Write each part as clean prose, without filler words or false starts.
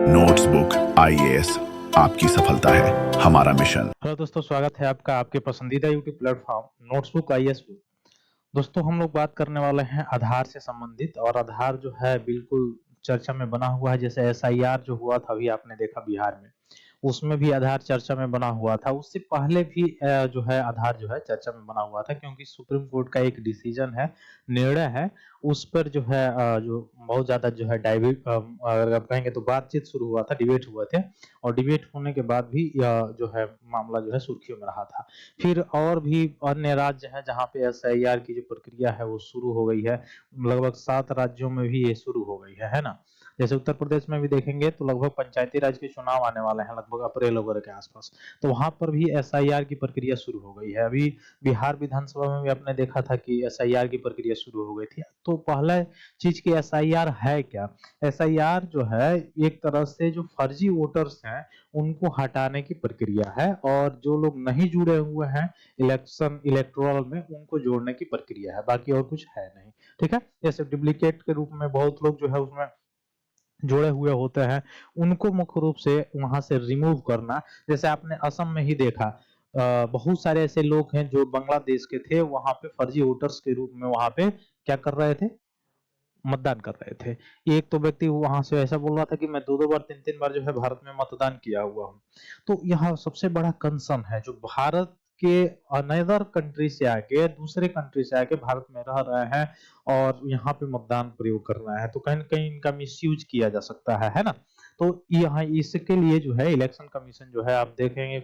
Notebook IAS आपकी सफलता है हमारा मिशन। हेलो दोस्तों, स्वागत है आपका आपके पसंदीदा यूट्यूब प्लेटफॉर्म नोट्सबुक आईएएस पे। दोस्तों, हम लोग बात करने वाले हैं आधार से संबंधित। और आधार जो है बिल्कुल चर्चा में बना हुआ है। जैसे एसआईआर जो हुआ था अभी आपने देखा बिहार में, उसमें भी आधार चर्चा में बना हुआ था। उससे पहले भी जो है आधार जो है चर्चा में बना हुआ था, क्योंकि सुप्रीम कोर्ट का एक डिसीजन है, निर्णय है, उस पर जो है जो बहुत ज्यादा जो है अगर आप कहेंगे तो बातचीत शुरू हुआ था, डिबेट हुए थे। और डिबेट होने के बाद भी जो है मामला जो है सुर्खियों में रहा था। फिर और भी अन्य राज्य हैं जहाँ पे एसआईआर की जो प्रक्रिया है वो शुरू हो गई है। लगभग 7 राज्यों में भी ये शुरू हो गई है ना। जैसे उत्तर प्रदेश में भी देखेंगे तो लगभग पंचायती राज के चुनाव आने वाले हैं, लगभग अप्रैल वगैरह के आसपास। तो वहां पर भी एसआईआर की प्रक्रिया शुरू हो गई है। अभी बिहार विधानसभा में भी आपने देखा था कि एसआईआर की प्रक्रिया शुरू हो गई थी। तो पहला चीज की एसआईआर है क्या? एसआईआर जो है एक तरह से जो फर्जी वोटर्स हैं उनको हटाने की प्रक्रिया है, और जो लोग नहीं जुड़े हुए हैं इलेक्टोरल में उनको जोड़ने की प्रक्रिया है। बाकी और कुछ है नहीं। ठीक है। जैसे डुप्लीकेट के रूप में बहुत लोग जो है उसमें जुड़े हुए होते हैं, उनको मुख्य रूप से वहां से रिमूव करना। जैसे आपने असम में ही देखा, बहुत सारे ऐसे लोग हैं जो बांग्लादेश के थे, वहां पे फर्जी वोटर्स के रूप में वहां पे क्या कर रहे थे, मतदान कर रहे थे। एक तो व्यक्ति वहां से ऐसा बोल रहा था कि मैं दो दो बार तीन तीन बार जो है भारत में मतदान किया हुआ हूँ। तो यहाँ सबसे बड़ा कंसर्न है, जो भारत के अनदर कंट्री से आके, दूसरे कंट्री से आके भारत में रह रहे हैं और यहाँ पे मतदान प्रयोग कर रहे हैं, तो कहीं ना कहीं इनका मिसयूज किया जा सकता है ना। तो यहाँ इसके लिए जो है इलेक्शन कमीशन जो है, आप देखेंगे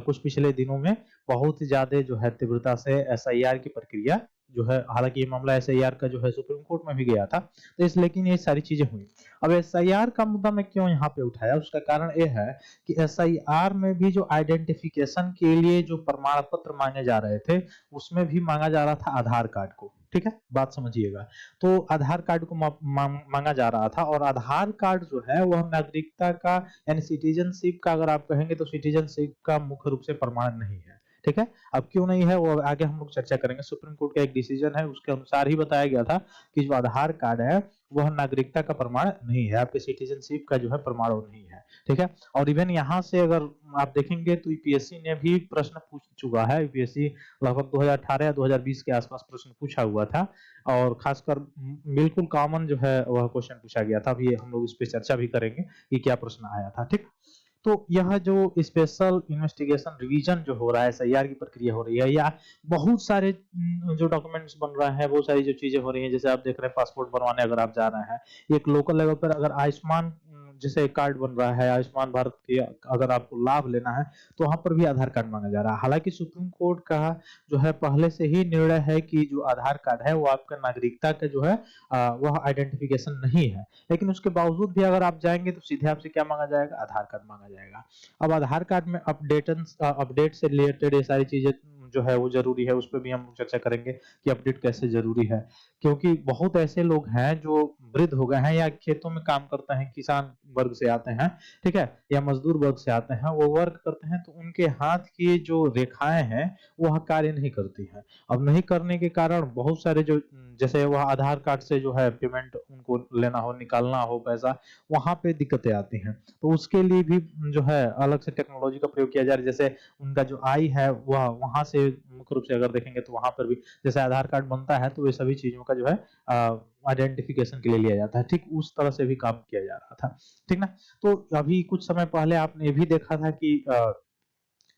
कुछ पिछले दिनों में बहुत ज्यादा जो है तीव्रता से एसआईआर की प्रक्रिया जो है, हालांकि ये मामला एसआईआर का जो है सुप्रीम कोर्ट में भी गया था, तो इस लेकिन ये सारी चीजें हुई। अब एसआईआर का मुद्दा मैं क्यों यहाँ पे उठाया, उसका कारण ये है कि एसआईआर में भी जो आइडेंटिफिकेशन के लिए जो प्रमाण पत्र मांगे जा रहे थे, उसमें भी मांगा जा रहा था आधार कार्ड को। ठीक है, बात समझिएगा। तो आधार कार्ड को मांगा जा रहा था, और आधार कार्ड जो है वह नागरिकता का यानी सिटीजनशिप का, अगर आप कहेंगे तो सिटीजनशिप का मुख्य रूप से प्रमाण नहीं है। ठीक है। अब क्यों नहीं है वो आगे हम लोग चर्चा करेंगे। सुप्रीम कोर्ट का एक डिसीजन है, उसके अनुसार ही बताया गया था कि जो आधार कार्ड है वह नागरिकता का प्रमाण नहीं है, आपके सिटीजनशिप का जो है प्रमाण वो नहीं है। ठीक है। और इवन यहाँ से अगर आप देखेंगे तो यूपीएससी ने भी प्रश्न पूछ चुका है। यूपीएससी लगभग 2018 या 2020 के आसपास प्रश्न पूछा हुआ था, और खासकर बिल्कुल कॉमन जो है वह क्वेश्चन पूछा गया था। अभी हम लोग इस पे चर्चा भी करेंगे कि क्या प्रश्न आया था। ठीक। तो यह जो स्पेशल इन्वेस्टिगेशन रिवीजन जो हो रहा है, एसआईआर की प्रक्रिया हो रही है, या बहुत सारे जो डॉक्यूमेंट्स बन रहे हैं, बहुत सारी जो चीजें हो रही हैं, जैसे आप देख रहे हैं पासपोर्ट बनवाने अगर आप जा रहे हैं, एक लोकल लेवल पर अगर आयुष्मान जैसे कार्ड बन रहा है, आयुष्मान भारत के अगर आपको लाभ लेना है, तो वहां पर भी आधार कार्ड मांगा जा रहा है। हालांकि सुप्रीम कोर्ट का जो है पहले से ही निर्णय है कि जो आधार कार्ड है वो आपका नागरिकता का जो है वह आइडेंटिफिकेशन नहीं है। लेकिन उसके बावजूद भी अगर आप जाएंगे तो सीधे आपसे क्या मांगा जाएगा, आधार कार्ड मांगा जाएगा। अब आधार कार्ड में अपडेट से रिलेटेड ये सारी चीजें जो है वो जरूरी है, उस पर भी हम चर्चा करेंगे कि अपडेट कैसे जरूरी है। क्योंकि बहुत ऐसे लोग हैं जो वृद्ध हो गए हैं या खेतों में काम करते हैं, किसान वर्ग से आते हैं, ठीक है, या मजदूर वर्ग से आते हैं, वो वर्क करते हैं, तो उनके हाथ की जो रेखाएं हैं वह कार्य नहीं करती हैं। अब नहीं करने के कारण बहुत सारे जो, जैसे वह आधार कार्ड से जो है पेमेंट उनको लेना हो, निकालना हो पैसा, वहां पे दिक्कतें आती हैं। तो उसके लिए भी जो है अलग से टेक्नोलॉजी का प्रयोग किया जा रहा है। जैसे उनका जो आई है वह वहां से मुख्य रूप से अगर देखेंगे तो वहां पर भी जैसे आधार कार्ड बनता है, तो ये सभी चीजों का जो है आइडेंटिफिकेशन के लिए लिया जाता है। ठीक उस तरह से भी काम किया जा रहा था। ठीक ना। तो अभी कुछ समय पहले आपने ये भी देखा था कि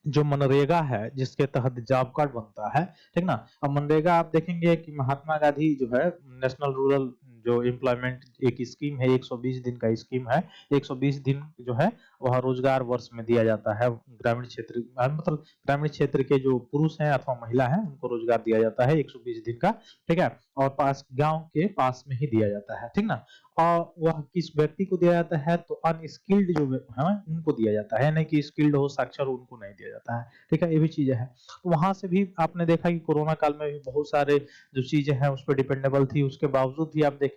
जो मनरेगा है जिसके तहत जॉब कार्ड बनता है, ठीक ना। अब मनरेगा आप देखेंगे कि महात्मा गांधी जो है नेशनल रूरल जो एम्प्लॉयमेंट एक स्कीम है, 120 दिन का स्कीम है। 120 दिन जो है वह रोजगार वर्ष में दिया जाता है ग्रामीण क्षेत्र, मतलब ग्रामीण क्षेत्र के जो पुरुष हैं अथवा महिला हैं उनको रोजगार दिया जाता है 120 दिन का। ठीक है। और पास गांव के पास में ही दिया जाता है। ठीक ना। और वह किस व्यक्ति को दिया जाता है, तो अनस्किल्ड जो है उनको दिया जाता है, नहीं कि स्किल्ड हो, साक्षर हो, उनको नहीं दिया जाता है। ठीक है, ये भी चीजें हैं। तो वहां से भी आपने देखा कि कोरोना काल में भी बहुत सारे जो चीजें हैं उस पर डिपेंडेबल थी, उसके बावजूद भी आप देखेंगे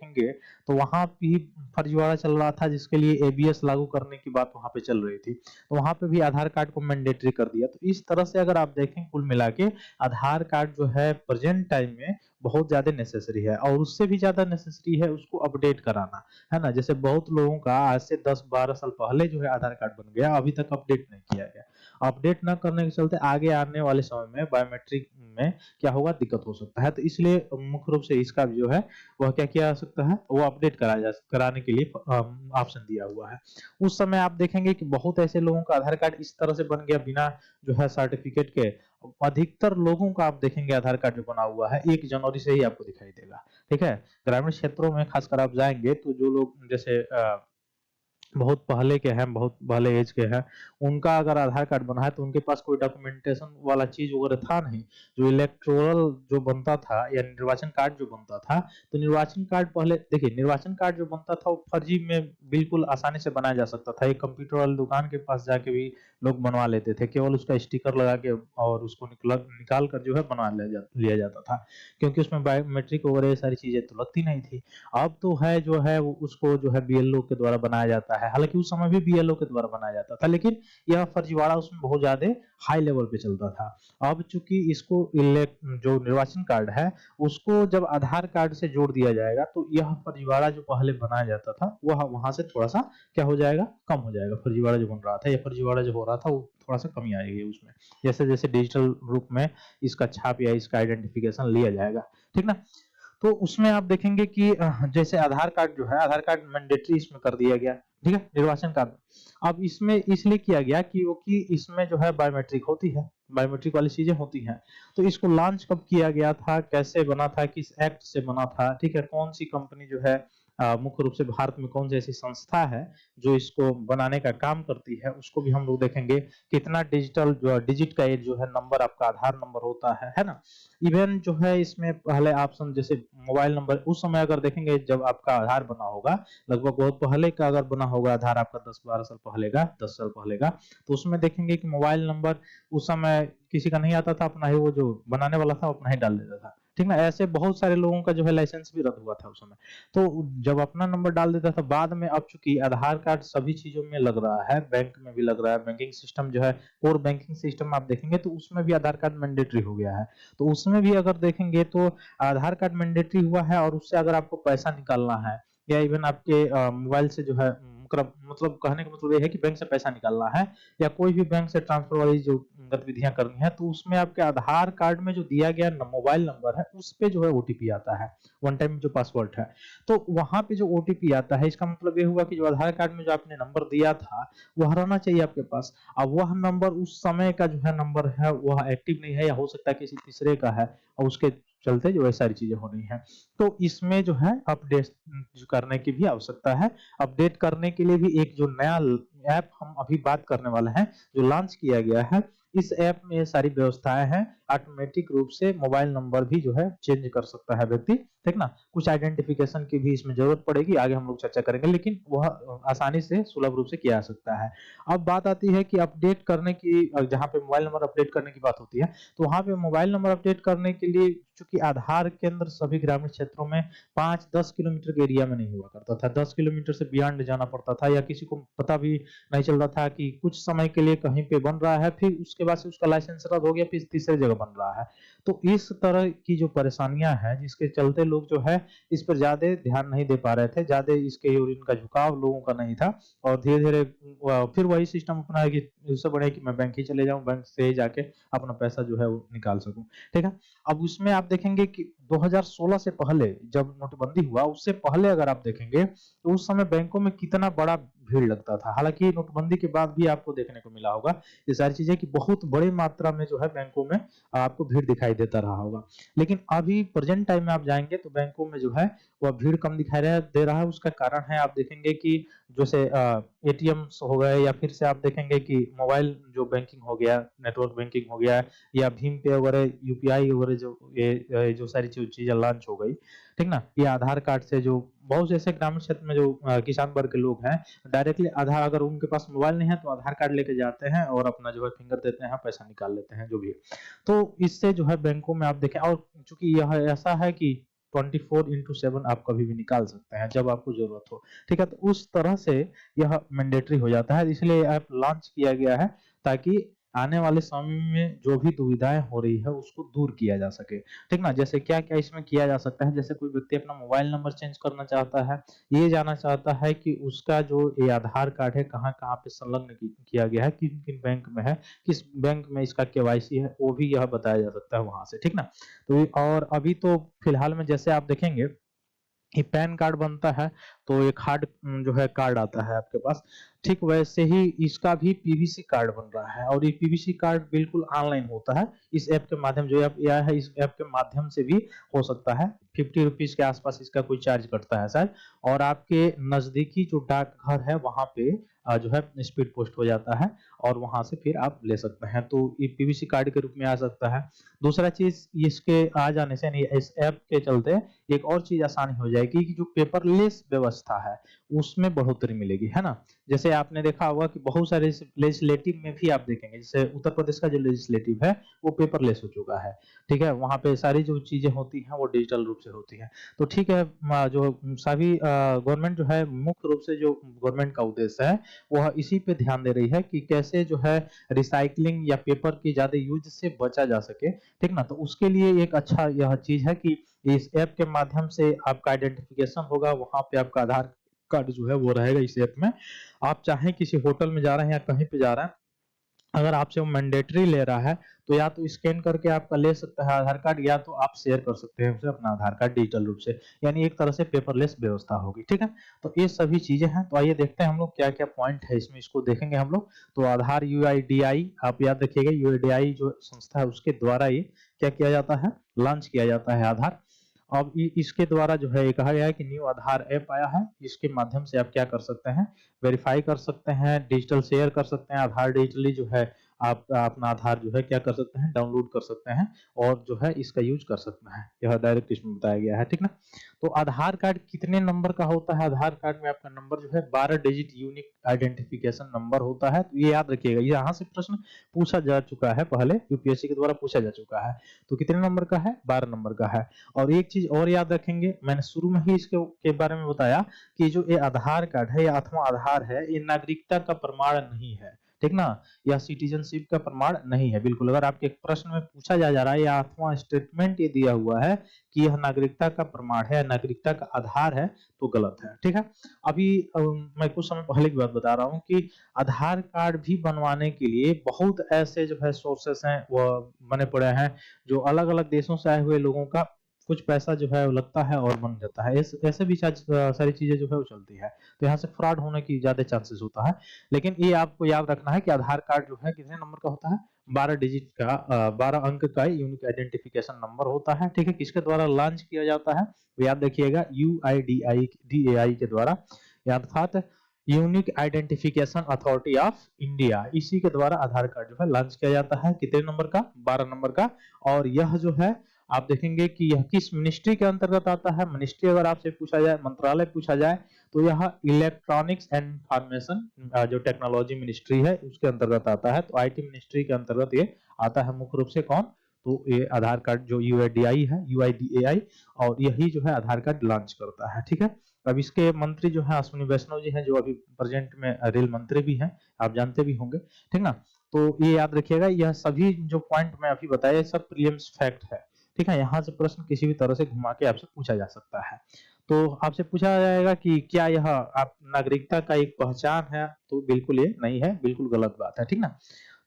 तो वहां भी फर्जीवाड़ा चल रहा था, जिसके लिए एबीएस लागू करने की बात वहां पे चल रही थी। तो वहां पे भी आधार कार्ड को मैंडेटरी कर दिया। तो इस तरह से अगर आप देखें कुल मिला के आधार कार्ड जो है प्रेजेंट टाइम में बहुत ज़्यादा नेसेसरी है और उससे भी ज़्यादा नेसेसरी है उसको अपडेट कराना, है ना? जैसे बहुत लोगों का आज से 10-12 साल पहले जो है आधार कार्ड बन गया, अभी तक अपडेट नहीं किया गया। अपडेट ना करने के चलते आगे आने वाले समय में बायोमेट्रिक में क्या होगा, दिक्कत हो सकता है। तो इसलिए मुख्य रूप से इसका जो है वह क्या किया जा सकता है, वो अपडेट कराने के लिए ऑप्शन दिया हुआ है। उस समय आप देखेंगे कि बहुत ऐसे लोगों का आधार कार्ड इस तरह से बन गया बिना जो है सर्टिफिकेट के। अधिकतर लोगों का आप देखेंगे आधार कार्ड जो बना हुआ है 1 जनवरी से ही आपको दिखाई देगा, ठीक है? ग्रामीण क्षेत्रों में खासकर आप जाएँगे तो जो लोग जैसे बहुत पहले के हैं, बहुत पहले एज के हैं, उनका अगर आधार कार्ड बना है तो उनके पास कोई डॉक्यूमेंटेशन वाला चीज़ वगैरह था नहीं। जो इलेक्टोरल जो बनता था या निर्वाचन कार्ड जो बनता था, तो निर्वाचन कार्ड पहले देखिए निर्वाचन कार्ड जो बनता था वो फर्जी में बिल्कुल आसानी से बनाया जा सकता था। एक कंप्यूटर वाली दुकान के पास जाके भी लोग बनवा लेते थे, केवल उसका स्टिकर लगा के और उसको निकाल कर जो है बनवा लिया जाता था। क्योंकि उसमें बायोमेट्रिक वगैरह ये सारी चीज़ें तो लगती नहीं थी। अब तो है जो है वो उसको जो है बीएलओ के द्वारा बनाया जाता है। हालाँकि उस समय भी बीएलओ के द्वारा बनाया जाता था, लेकिन यह फर्जीवाड़ा उसमें बहुत ज़्यादा हाई लेवल पे चलता था। अब चूँकि इसको जो निर्वाचन कार्ड है, उसको जब आधार कार्ड से जोड़ दिया जाएगा, तो यह फर्जीवाड़ा जो पहले बनाया जाता था, वह वहाँ से थोड़ा-सा क्या हो जाएगा, कम हो जाएगा। फर्जीवाड़ा जो बन रहा था या फर्जीवाड़ा जो हो रहा था, वो थोड़ा-सा कमी आएगी उसमें। जैसे-जैसे डिजिटल रूप में इसका छाप या इसका आइडेंटिफिकेशन लिया जाएगा, ठीक ना? तो उसमें आप देखेंगे कि जैसे आधार कार्ड जो है, आधार कार्ड मैंडेटरी इसमें कर दिया गया, ठीक है? निर्वाचन कार्ड। अब इसमें इसलिए किया गया कि इसमें जो है बायोमेट्रिक होती है, बायोमेट्रिक वाली चीज़ें होती हैं। तो इसको लॉन्च कब किया गया था, कैसे बना था, किस एक्ट से बना था, ठीक है? कौन-सी कंपनी जो है मुख्य रूप से भारत में कौन-सी ऐसी संस्था है, जो इसको बनाने का काम करती है, उसको भी हम लोग देखेंगे। कितना डिजिटल जो डिजिट का एक जो है नंबर आपका आधार नंबर होता है ना? इवन जो है इसमें पहले ऑप्शन जैसे मोबाइल नंबर उस समय अगर देखेंगे जब आपका आधार बना होगा, लगभग बहुत पहले का अगर बना होगा आधार आपका 10-12 साल पहले का, 10 साल पहले का, तो उसमें देखेंगे कि मोबाइल नंबर उस समय किसी का नहीं आता था, अपना ही वो जो बनाने वाला था, अपना ही डाल देता था। ठीक ना? ऐसे बहुत सारे लोगों का जो है लाइसेंस भी रद्द हुआ था उस समय। तो जब अपना नंबर डाल देता था, बाद में अब चूँकि आधार कार्ड सभी चीज़ों में लग रहा है, बैंक में भी लग रहा है, बैंकिंग सिस्टम जो है कोर बैंकिंग सिस्टम आप देखेंगे तो उसमें भी आधार कार्ड मैंडेटरी हो गया है। तो उसमें भी अगर देखेंगे तो आधार कार्ड मैंडेटरी हुआ है और उससे अगर आपको पैसा निकालना है या इवन आपके मोबाइल से जो है मतलब कहने का मतलब ये है कि बैंक से पैसा निकालना है या कोई भी बैंक से ट्रांसफर वाली जो गतिविधियां करनी है तो उसमें आपके आधार कार्ड में जो दिया गया मोबाइल नंबर है उस पे जो है ओटीपी आता है, वन टाइम जो पासवर्ड है। तो वहां पे जो ओटीपी आता है इसका मतलब ये हुआ कि जो आधार कार्ड में जो आपने नंबर दिया था वह रहना चाहिए आपके पास। अब वह नंबर उस समय का जो है नंबर है वह एक्टिव नहीं है या हो सकता है किसी तीसरे का है और उसके चलते जो है सारी चीजें हो रही हैं। तो इसमें जो है अपडेट करने की भी आवश्यकता है। अपडेट करने के लिए भी एक जो नया ऐप हम अभी बात करने वाले हैं जो लॉन्च किया गया है, इस ऐप में ये सारी व्यवस्थाएं हैं। ऑटोमेटिक रूप से मोबाइल नंबर भी जो है चेंज कर सकता है व्यक्ति, ठीक ना? कुछ आइडेंटिफिकेशन की भी इसमें जरूरत पड़ेगी, आगे हम लोग चर्चा करेंगे, लेकिन वह आसानी से सुलभ रूप से किया जा सकता है। अब बात आती है कि अपडेट करने की, जहाँ पे मोबाइल नंबर अपडेट करने की बात होती है, तो वहाँ पे मोबाइल नंबर अपडेट करने के लिए चूंकि आधार केंद्र सभी ग्रामीण क्षेत्रों में 5-10 किलोमीटर के एरिया में नहीं हुआ करता था, 10 किलोमीटर से बियॉन्ड जाना पड़ता था या किसी को पता भी नहीं चल रहा था कि कुछ समय के लिए कहीं पे बन रहा है, फिर उसके बाद से उसका लाइसेंस रद्द हो गया, फिर तीसरे जगह बन रहा है। तो इस तरह की जो परेशानियां हैं जिसके चलते लोग जो है इस पर ज्यादा ध्यान नहीं दे पा रहे थे, ज्यादा इसके और इनका झुकाव लोगों का नहीं था और धीरे धीरे फिर वही सिस्टम अपनाया कि इससे बढ़िया कि मैं बैंक ही चले जाऊं, बैंक से ही जाके अपना पैसा जो है वो निकाल सकूं, ठीक है? अब उसमें आप देखेंगे कि 2016 से पहले जब नोटबंदी हुआ उससे पहले अगर आप देखेंगे तो उस समय बैंकों में कितना बड़ा भीड़ लगता था। हालांकि नोटबंदी के बाद भी आपको देखने को मिला होगा ये सारी चीजें कि बहुत बड़ी मात्रा में जो है बैंकों में आपको भीड़ दिखाई देता रहा होगा। लेकिन अभी प्रेजेंट टाइम में आप जाएंगे तो बैंकों में जो है वह भीड़ कम दे रहा है। उसका कारण है आप देखेंगे कि जैसे एटीएम हो गए या फिर से आप देखेंगे कि मोबाइल जो बैंकिंग हो गया, नेटवर्क बैंकिंग हो गया या भीम पे वगैरह, यूपीआई वगैरह, जो ये जो सारी चीजें लॉन्च हो गई, ठीक ना? ये आधार कार्ड से जो बहुत से ऐसे ग्रामीण क्षेत्र में जो किसान वर्ग के लोग हैं, डायरेक्टली आधार, अगर उनके पास मोबाइल नहीं है तो आधार कार्ड लेके जाते हैं और अपना जो है फिंगर देते हैं, पैसा निकाल लेते हैं जो भी है। तो इससे जो है बैंकों में आप देखें, और चूंकि यह ऐसा है कि 24/7 आप कभी भी निकाल सकते हैं जब आपको जरूरत हो, ठीक है? तो उस तरह से यह मैंडेटरी हो जाता है, इसलिए ऐप लॉन्च किया गया है ताकि आने वाले समय में जो भी दुविधाएँ हो रही है उसको दूर किया जा सके, ठीक ना? जैसे क्या-क्या इसमें किया जा सकता है, जैसे कोई व्यक्ति अपना मोबाइल नंबर चेंज करना चाहता है, ये जानना चाहता है कि उसका जो ये आधार कार्ड है कहाँ-कहाँ पे संलग्न किया गया है, किन-किन बैंक में है, किस बैंक में इसका केवाईसी है, वो भी यह बताया जा सकता है वहाँ से, ठीक ना? तो और अभी तो फिलहाल में जैसे आप देखेंगे ये पैन कार्ड बनता है, तो एक हार्ड जो है कार्ड आता है आपके पास, ठीक वैसे ही इसका भी पीवीसी कार्ड बन रहा है और ये पीवीसी कार्ड बिल्कुल ऑनलाइन होता है। इस ऐप के माध्यम जो ऐप आया है, इस ऐप के माध्यम से भी हो सकता है। ₹50 के आसपास इसका कोई चार्ज कटता है शायद और आपके नज़दीकी जो डाकघर है, वहाँ पे जो है स्पीड पोस्ट हो जाता है और वहाँ से फिर आप ले सकते हैं। तो ये पीवीसी कार्ड के रूप में आ सकता है। दूसरा चीज़ इसके आ जाने से यानी इस ऐप के चलते एक और चीज़ आसानी हो जाएगी कि जो पेपरलेस व्यवस्था है, उसमें बढ़ोतरी मिलेगी, है ना? जैसे आपने देखा होगा कि बहुत सारे लेजिस्लेटिव में भी आप देखेंगे, जैसे उत्तर प्रदेश का जो लेजिस्लेटिव है, वो पेपरलेस हो चुका है, ठीक है? वहाँ पे सारी जो चीज़ें होती हैं, वो डिजिटल रूप से होती हैं। तो ठीक है जो सभी गवर्नमेंट जो है मुख्य रूप से जो गवर्नमेंट का उद्देश्य है, वह इसी पे ध्यान दे रही है कि कैसे जो है रिसाइक्लिंग या पेपर की ज़्यादा यूज़ से बचा जा सके, ठीक ना? तो उसके लिए एक अच्छा यह चीज़ है कि इस ऐप के माध्यम से आपका आइडेंटिफिकेशन होगा, वहाँ पे आपका आधार कार्ड जो है वो रहेगा इस ऐप में। आप चाहे किसी होटल में जा रहे हैं या कहीं पे जा रहे हैं, अगर आपसे वो मैंडेटरी ले रहा है, तो या तो स्कैन करके आपका ले सकता है आधार कार्ड या तो आप शेयर कर सकते हैं उसे अपना आधार कार्ड डिजिटल रूप से। यानी एक तरह से पेपरलेस व्यवस्था होगी, ठीक है? तो ये सभी चीज़ें हैं, तो आइए देखते हैं हम लोग क्या-क्या पॉइंट है इसमें, इसको देखेंगे हम लोग। तो आधार यूआईडीआई आप याद रखिएगा, यूआईडीआई जो संस्था है उसके द्वारा ये क्या किया जाता है, लॉन्च किया जाता है आधार। अब इसके द्वारा जो है ये कहा गया है कि न्यू आधार ऐप आया है, इसके माध्यम से आप क्या कर सकते हैं, वेरीफाई कर सकते हैं, डिजिटल शेयर कर सकते हैं, आधार डिजिटली जो है आप अपना आधार जो है क्या कर सकते हैं, डाउनलोड कर सकते हैं और जो है इसका यूज कर सकते हैं। यह डायरेक्ट इसमें बताया गया है, ठीक ना? तो आधार कार्ड कितने नंबर का होता है? आधार कार्ड में आपका नंबर जो है 12 डिजिट यूनिक आइडेंटिफिकेशन नंबर होता है। तो ये याद रखिएगा, यहाँ से प्रश्न पूछा जा चुका है पहले, यूपीएससी के द्वारा पूछा जा चुका है। तो कितने नंबर का है? 12 नंबर का है। और एक चीज और याद रखेंगे, मैंने शुरू में ही इसके के बारे में बताया कि जो ये आधार कार्ड है या अथवा आधार है, ये नागरिकता का प्रमाण नहीं है, ठीक ना? यह सिटीजनशिप का प्रमाण नहीं है, बिल्कुल। अगर आपके प्रश्न में पूछा जा रहा है या अथवा स्टेटमेंट ये दिया हुआ है कि यह नागरिकता का प्रमाण है, नागरिकता का आधार है, तो गलत है, ठीक है? अभी मैं कुछ समय पहले की बात बता रहा हूँ कि आधार कार्ड भी बनवाने के लिए बहुत ऐसे जो है सोर्सेस हैं, वो बने पड़े हैं, जो अलग-अलग देशों से आए हुए लोगों का कुछ पैसा जो है वो लगता है और बन जाता है। ऐसे भी सारी चीज़ें जो है वो चलती है। तो यहाँ से फ्रॉड होने की ज़्यादा चांसेस होता है। लेकिन ये आपको याद रखना है कि आधार कार्ड जो है कितने नंबर का होता है? 12 डिजिट का 12 अंक का यूनिक आइडेंटिफिकेशन नंबर होता है, ठीक है? किसके द्वारा लॉन्च किया जाता है? तो याद रखिएगा यूआईडीआई डीएआई के द्वारा, या अर्थात unique identification authority of India, इसी के द्वारा आधार कार्ड जो है लॉन्च किया जाता है। कितने नंबर का? 12 नंबर का। और यह जो है आप देखेंगे कि यह किस मिनिस्ट्री के अंतर्गत आता है। मिनिस्ट्री अगर आपसे पूछा जाए, मंत्रालय पूछा जाए, तो यह इलेक्ट्रॉनिक्स एंड इंफॉर्मेशन जो टेक्नोलॉजी मिनिस्ट्री है उसके अंतर्गत आता है। तो आईटी मिनिस्ट्री के अंतर्गत ये आता है मुख्य रूप से। कौन? तो ये आधार कार्ड जो यूआईडीआई है, यूआईडीएआई, और यही जो है आधार कार्ड लॉन्च करता है, ठीक है? अब इसके मंत्री जो है अश्विनी वैष्णव जी हैं, जो अभी प्रेजेंट में रेल मंत्री भी हैं, आप जानते भी होंगे, ठीक ना? तो ये याद रखिएगा, यह सभी जो पॉइंट मैं अभी बताया, सब प्रीलिम्स फैक्ट है, ठीक है? यहाँ से प्रश्न किसी भी तरह से घुमा के आपसे पूछा जा सकता है। तो आपसे पूछा जाएगा कि क्या यह आप नागरिकता का एक पहचान है? तो बिल्कुल ये नहीं है, बिल्कुल गलत बात है, ठीक ना?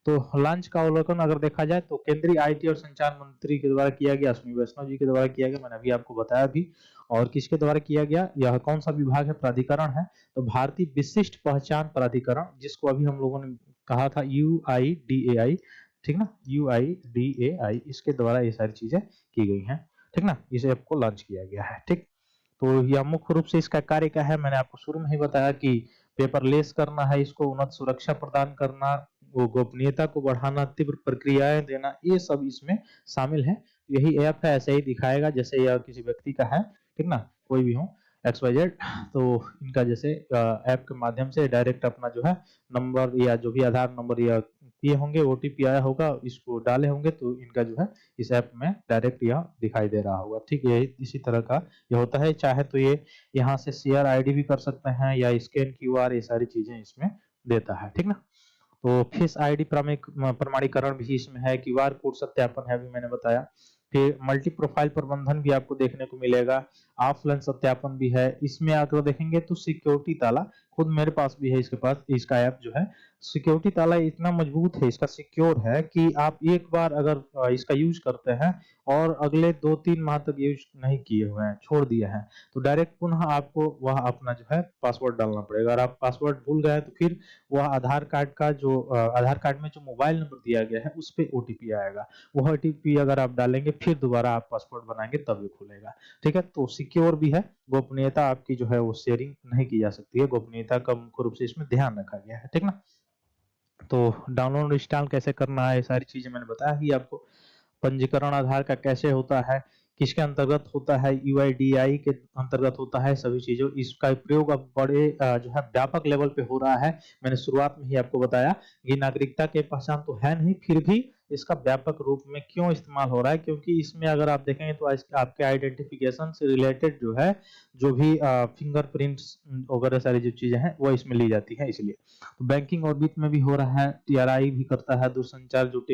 तो लॉन्च का अवलोकन अगर देखा जाए तो केंद्रीय आईटी और संचार मंत्री के द्वारा किया गया, अश्विनी वैष्णव जी के द्वारा किया गया, मैंने अभी आपको बताया भी। और किसके द्वारा किया गया? यह कौन सा विभाग है, प्राधिकरण है? तो भारतीय विशिष्ट पहचान प्राधिकरण, जिसको अभी हम लोगों ने कहा था यूआईडीएआई, ठीक ना? यूआईडीएआई, इसके द्वारा ये सारी चीजें की गई हैं, ठीक ना? इस ऐप को लॉन्च किया गया है, ठीक? तो यह मुख्य रूप से इसका कार्य क्या है, मैंने आपको शुरू में ही बताया कि पेपरलेस करना है इसको, उन्नत सुरक्षा प्रदान करना, वो गोपनीयता को बढ़ाना, तीव्र प्रक्रियाएं देना, ये सब इसमें शामिल है। यही ऐप है, ऐसे ही दिखाएगा जैसे यह किसी व्यक्ति का है, ठीक ना? कोई भी हो, एक्स वाई जेड। तो इनका जैसे ऐप के माध्यम से डायरेक्ट अपना जो है नंबर या जो भी आधार नंबर या ये होंगे, ओटीपी आया होगा, इसको डाले होंगे, तो इनका जो है इस ऐप में डायरेक्ट यह दिखाई दे रहा होगा, ठीक है? इसी तरह का ये होता है। चाहे तो ये यहाँ से शेयर आईडी भी कर सकते हैं या स्कैन क्यूआर, ये सारी चीजें इसमें देता है, ठीक ना? तो फेस आईडी प्रमाणीकरण भी इसमें है, क्यूआर कोड सत्यापन है, अभी मैंने बताया। फिर मल्टी प्रोफाइल प्रबंधन भी आपको देखने को मिलेगा, ऑफलाइन सत्यापन भी है। इसमें अगर देखेंगे तो सिक्योरिटी ताला, खुद मेरे पास भी है, इसके पास इसका ऐप जो है। सिक्योरिटी ताला इतना मजबूत है, इसका सिक्योर है कि आप एक बार अगर इसका यूज करते हैं और अगले 2-3 माह तक यूज नहीं किए हुए हैं, छोड़ दिए हैं, तो डायरेक्ट पुनः आपको वह अपना जो है पासवर्ड डालना पड़ेगा। और आप पासवर्ड भूल गए तो फिर वह आधार कार्ड का जो आधार कार्ड में जो मोबाइल नंबर दिया गया है उस पे ओटीपी आएगा। वह ओटीपी अगर आप डालेंगे फिर दोबारा आप पासवर्ड बनाएंगे तब ये खुलेगा। ठीक है, तो सिक्योर भी है। गोपनीयता आपकी जो है वो शेयरिंग नहीं की जा सकती है, गोपनीयता का मुख्य रूप से इसमें ध्यान रखा गया है। ठीक ना। तो डाउनलोड इंस्टॉल कैसे करना है, ये सारी चीजें मैंने बताया ही आपको। पंजीकरण आधार का कैसे होता है, किसके अंतर्गत होता है, यूआईडीआई के अंतर्गत होता है, सभी चीजों इसका प्रयोग अब बड़े जो है व्यापक लेवल पे हो रहा है। मैंने शुरुआत में ही आपको बताया ये नागरिकता के पहचान तो है नहीं, फिर भी इसका व्यापक रूप में क्यों इस्तेमाल हो रहा है, क्योंकि इसमें अगर आप देखेंगे तो आपके आइडेंटिफिकेशन से रिलेटेड जो है, जो भी फिंगरप्रिंट्स वगैरह सारी जो चीजें हैं वो इसमें ली जाती है, इसलिए। तो बैंकिंग और वित्त में भी हो रहा है, टीआरआई भी करता है, दूरसंचार जो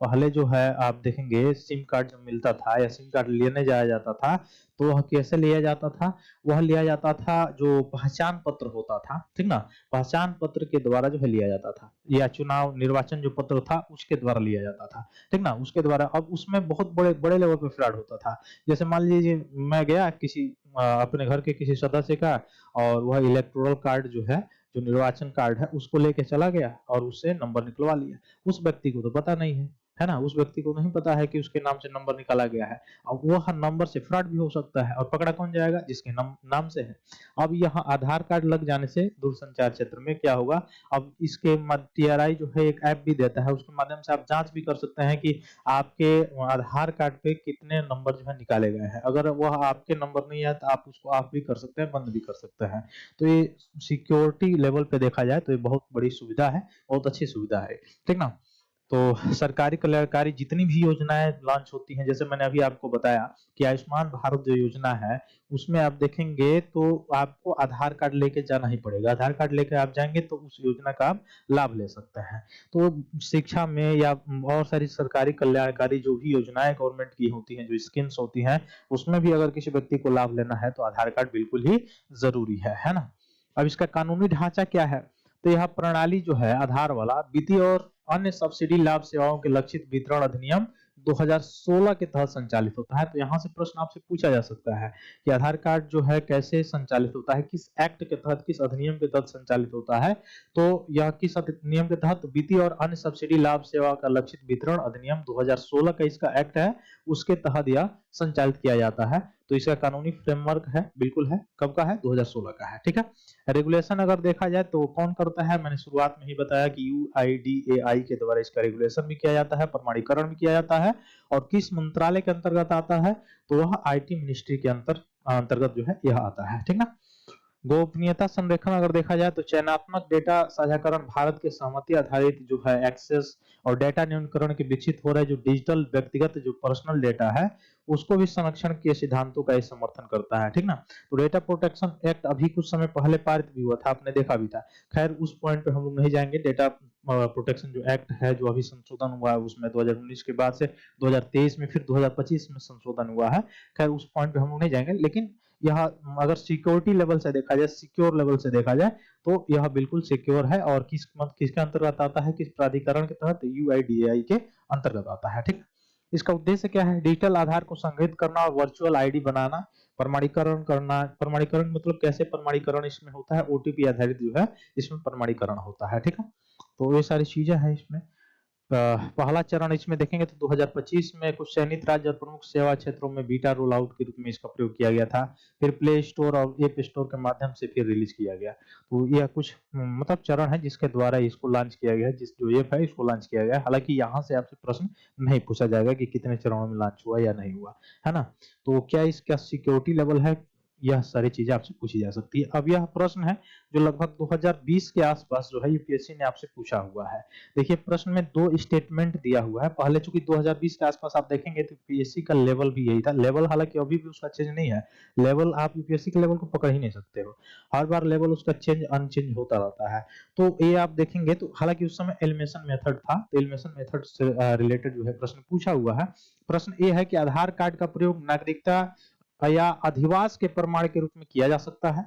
पहले जो है आप देखेंगे सिम कार्ड जब मिलता था या सिम कार्ड लेने जाया जाता था, तो वह कैसे लिया जाता था, वह लिया जाता था जो पहचान पत्र होता था, ठीक ना, पहचान पत्र के द्वारा जो है लिया जाता था, या चुनाव निर्वाचन जो पत्र था उसके द्वारा लिया जाता था, ठीक ना, उसके द्वारा। अब उसमें बहुत बड़े बड़े लेवल पे फ्रॉड होता था। जैसे मान लीजिए मैं गया किसी अपने घर के किसी सदस्य का, और वह इलेक्टोरल कार्ड जो है, जो निर्वाचन कार्ड है उसको लेके चला गया और उससे नंबर निकलवा लिया। उस व्यक्ति को तो पता नहीं है ना, उस व्यक्ति को नहीं पता है कि उसके नाम से नंबर निकाला गया है। अब वह नंबर से फ्रॉड भी हो सकता है, और पकड़ा कौन जाएगा, जिसके नाम से है। अब यहाँ आधार कार्ड लग जाने से दूरसंचार क्षेत्र में क्या होगा, अब इसके टीआरआई जो है एक ऐप भी देता है, उसके माध्यम से आप जांच भी कर सकते हैं कि आपके आधार कार्ड पे कितने नंबर जो है निकाले गए हैं। अगर वह आपके नंबर नहीं है तो आप उसको ऑफ भी कर सकते हैं, बंद भी कर सकते हैं। तो ये सिक्योरिटी लेवल पे देखा जाए तो ये बहुत बड़ी सुविधा है, बहुत अच्छी सुविधा है, ठीक ना। तो सरकारी कल्याणकारी जितनी भी योजनाएं लॉन्च होती हैं, जैसे मैंने अभी आपको बताया कि आयुष्मान भारत जो योजना है, उसमें आप देखेंगे तो आपको आधार कार्ड लेके जाना ही पड़ेगा। आधार कार्ड लेके आप जाएंगे तो उस योजना का आप लाभ ले सकते हैं। तो शिक्षा में या और सारी सरकारी कल्याणकारी जो भी योजनाएं गवर्नमेंट की होती हैं, जो स्कीम्स होती हैं, उसमें भी अगर किसी व्यक्ति को लाभ लेना है तो आधार कार्ड बिल्कुल ही जरूरी है ना। अब इसका कानूनी ढांचा क्या है, तो यह प्रणाली जो है आधार वाला, वित्तीय और अन्य सब्सिडी लाभ सेवाओं के लक्षित वितरण अधिनियम 2016 के तहत संचालित होता है। तो यहाँ से प्रश्न आपसे पूछा जा सकता है कि आधार कार्ड जो है कैसे संचालित होता है, किस एक्ट के तहत, किस अधिनियम के तहत संचालित होता है। तो यह किस अधिनियम के तहत, वित्तीय और अन्य सब्सिडी लाभ सेवा का लक्षित वितरण अधिनियम 2016 का इसका एक्ट है, उसके तहत यह संचालित किया जाता है। तो इसका कानूनी फ्रेमवर्क है, बिल्कुल है, कब का है, 2016 का है, ठीक है। रेगुलेशन अगर देखा जाए तो कौन करता है, मैंने शुरुआत में ही बताया कि यूआईडीएआई के द्वारा इसका रेगुलेशन भी किया जाता है, प्रमाणीकरण भी किया जाता है। और किस मंत्रालय के अंतर्गत आता है, तो वह आईटी मिनिस्ट्री के अंतर्गत जो है यह आता है, ठीक ना। गोपनीयता संरेखन अगर देखा जाए तो चयनात्मक डेटा साझाकरण, भारत के सहमति आधारित जो है एक्सेस और डेटा न्यूनीकरण के विकसित हो रहे जो डिजिटल व्यक्तिगत जो पर्सनल डेटा है, उसको भी संरक्षण के सिद्धांतों का समर्थन करता है, ठीक ना। तो डेटा प्रोटेक्शन एक्ट अभी कुछ समय पहले पारित भी हुआ था, आपने देखा भी था। खैर उस पॉइंट पे हम लोग नहीं जाएंगे। डेटा प्रोटेक्शन जो एक्ट है, जो अभी संशोधन हुआ है, उसमें 2019 के बाद से 2023 में फिर 2025 में संशोधन हुआ है। खैर उस पॉइंट पे हम लोग नहीं जाएंगे, लेकिन यह अगर सिक्योरिटी लेवल से देखा जाए, सिक्योर लेवल से देखा जाए, तो यह बिल्कुल सिक्योर है। और किसके अंतर्गत आता है, किस प्राधिकरण के तहत, यूआईडीएआई के अंतर्गत आता है, ठीक। इसका उद्देश्य क्या है, डिजिटल आधार को संग्रहित करना और वर्चुअल आईडी बनाना, प्रमाणीकरण करना। प्रमाणीकरण मतलब कैसे प्रमाणीकरण इसमें होता है, ओटीपी आधारित जो है इसमें प्रमाणीकरण होता है, ठीक है। तो ये सारी चीजें हैं इसमें। पहला चरण इसमें देखेंगे तो 2025 में कुछ चयनित राज्य और प्रमुख सेवा क्षेत्रों में बीटा रोल आउट के रूप में इसका प्रयोग किया गया था। फिर प्ले स्टोर और ऐप स्टोर के माध्यम से फिर रिलीज किया गया। तो यह कुछ मतलब चरण है जिसके द्वारा इसको लॉन्च किया गया है, जिस जो ऐप है इसको लॉन्च किया गया है। हालांकि यहाँ से आपसे प्रश्न नहीं पूछा जाएगा कि कितने चरणों में लॉन्च हुआ या नहीं हुआ, है ना। तो क्या इसका सिक्योरिटी लेवल है, यह सारी चीजें आपसे पूछी जा सकती है। अब यह प्रश्न है जो लगभग 2020 के आसपास जो है यूपीएससी ने आपसे पूछा हुआ है। देखिए प्रश्न में 2 स्टेटमेंट दिया हुआ है। पहले चूंकि 2020 के आसपास आप देखेंगे तो यूपीएससी का लेवल भी यही था। लेवल हालांकि अभी भी उसका चेंज नहीं है। लेवल आप यूपीएससी के लेवल को पकड़ ही नहीं सकते हो। हर बार लेवल उसका चेंज अनचेंज होता रहता है। तो ये आप देखेंगे तो हालांकि उस समय एलिमिनेशन मेथड था, तो एलिमिनेशन मेथड से रिलेटेड जो है प्रश्न पूछा हुआ है। प्रश्न ये है कि आधार कार्ड का प्रयोग नागरिकता या अधिवास के प्रमाण के रूप में किया जा सकता है।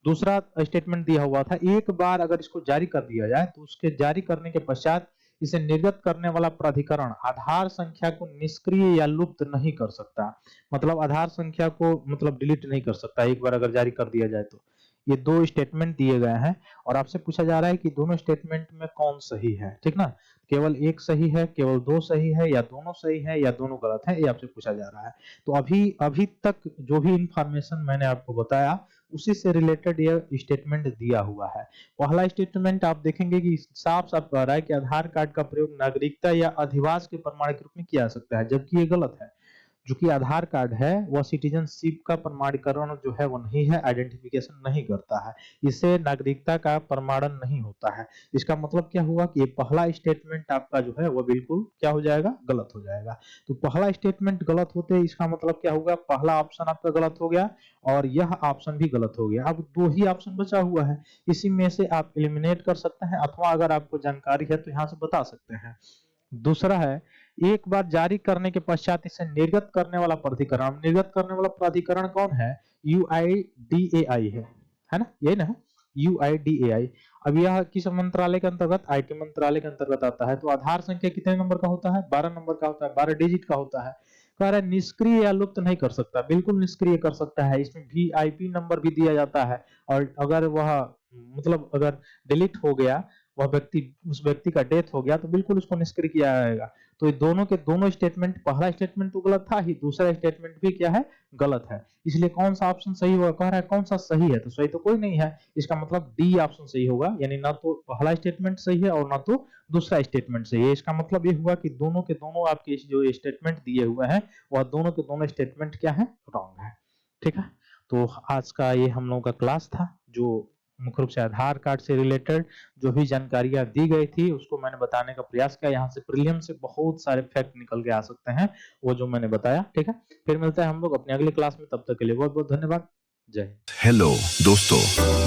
दूसरा स्टेटमेंट दिया हुआ था, एक बार अगर इसको जारी कर दिया जाए तो उसके जारी करने के पश्चात इसे निर्गत करने वाला प्राधिकरण आधार संख्या को निष्क्रिय या लुप्त नहीं कर सकता। मतलब आधार संख्या को मतलब डिलीट नहीं कर सकता एक बार अगर जारी कर दिया जाए तो। ये 2 स्टेटमेंट दिए गए हैं और आपसे पूछा जा रहा है कि दोनों स्टेटमेंट में कौन सही है, ठीक ना। केवल एक सही है, केवल 2 सही है, या दोनों सही है, या दोनों गलत है, ये आपसे पूछा जा रहा है। तो अभी अभी तक जो भी इंफॉर्मेशन मैंने आपको बताया उसी से रिलेटेड ये स्टेटमेंट दिया हुआ है। पहला स्टेटमेंट आप देखेंगे कि साफ साफ कह रहा है कि आधार कार्ड का प्रयोग नागरिकता या अधिवास के प्रमाण के रूप में किया जा सकता है, जबकि ये गलत है। जो कि आधार कार्ड है वह सिटीजनशिप का प्रमाणीकरण जो है वो नहीं है, आइडेंटिफिकेशन नहीं करता है, इससे नागरिकता का प्रमाणन नहीं होता है। इसका मतलब क्या हुआ कि ये पहला स्टेटमेंट आपका जो है वो बिल्कुल क्या हो जाएगा, गलत हो जाएगा। तो पहला स्टेटमेंट गलत होते ही इसका मतलब क्या होगा, पहला ऑप्शन आपका गलत हो गया और यह ऑप्शन भी गलत हो गया। अब 2 ही ऑप्शन बचा हुआ है, इसी में से आप एलिमिनेट कर सकते हैं अथवा अगर आपको जानकारी है तो यहाँ से बता सकते हैं। दूसरा है, एक बार जारी करने के पश्चात इसे निर्गत करने वाला प्राधिकरण। निर्गत करने वाला प्राधिकरण कौन है, यूआईडीएआई है ना, यही ना है यूआईडीएआई। अब यह किस मंत्रालय के अंतर्गत, आईटी मंत्रालय के अंतर्गत आता है। तो आधार संख्या कितने नंबर का होता है, 12 नंबर का होता है, 12 डिजिट का होता है। कह रहा है निष्क्रिय या लुप्त नहीं कर सकता, बिल्कुल निष्क्रिय कर सकता है। इसमें वीआईपी नंबर भी दिया जाता है और अगर वह मतलब अगर डिलीट हो गया वह व्यक्ति, उस व्यक्ति का डेथ हो गया तो बिल्कुल उसको निष्क्रिय किया जाएगा। तो ये दोनों के दोनों स्टेटमेंट, पहला स्टेटमेंट तो गलत था ही, दूसरा स्टेटमेंट भी क्या है, गलत है। इसलिए कौन सा ऑप्शन सही होगा, कह रहा है कौन सा सही है, तो सही तो कोई नहीं है। इसका मतलब डी ऑप्शन सही होगा, यानी ना तो पहला स्टेटमेंट सही है और ना तो दूसरा स्टेटमेंट सही है। इसका मतलब ये हुआ कि दोनों के दोनों आपके जो स्टेटमेंट दिए हुए हैं वह दोनों के दोनों स्टेटमेंट क्या है, रॉन्ग है। ठीक है, तो आज का ये हम लोगों का क्लास था जो मुख्य रूप से आधार कार्ड से रिलेटेड जो भी जानकारियां दी गई थी उसको मैंने बताने का प्रयास किया। यहाँ से प्रीलियम से बहुत सारे फैक्ट निकल के आ सकते हैं, वो जो मैंने बताया। ठीक है, फिर मिलता है हम लोग अपने अगले क्लास में, तब तक के लिए बहुत बहुत धन्यवाद। जय हिंद। हेलो दोस्तों,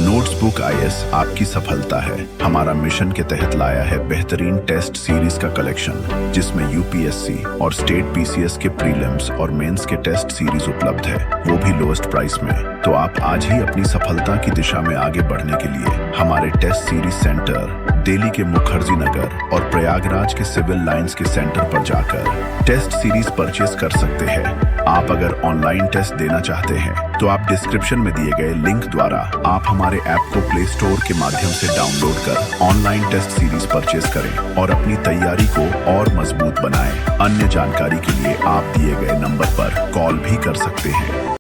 नोट्सबुक आईएएस आपकी सफलता है। हमारा मिशन के तहत लाया है बेहतरीन टेस्ट सीरीज का कलेक्शन जिसमें यूपीएससी और स्टेट पीसीएस के प्रीलिम्स और मेंस के टेस्ट सीरीज उपलब्ध है, वो भी लोएस्ट प्राइस में। तो आप आज ही अपनी सफलता की दिशा में आगे बढ़ने के लिए हमारे टेस्ट सीरीज सेंटर दिल्ली के मुखर्जी नगर और प्रयागराज के सिविल लाइंस के सेंटर पर जाकर टेस्ट सीरीज परचेज कर सकते हैं। आप अगर ऑनलाइन टेस्ट देना चाहते हैं तो आप डिस्क्रिप्शन में दिए गए लिंक द्वारा आप हमारे ऐप को प्ले स्टोर के माध्यम से डाउनलोड कर ऑनलाइन टेस्ट सीरीज परचेज करें और अपनी तैयारी को और मजबूत बनाएं। अन्य जानकारी के लिए आप दिए गए नंबर पर कॉल भी कर सकते हैं।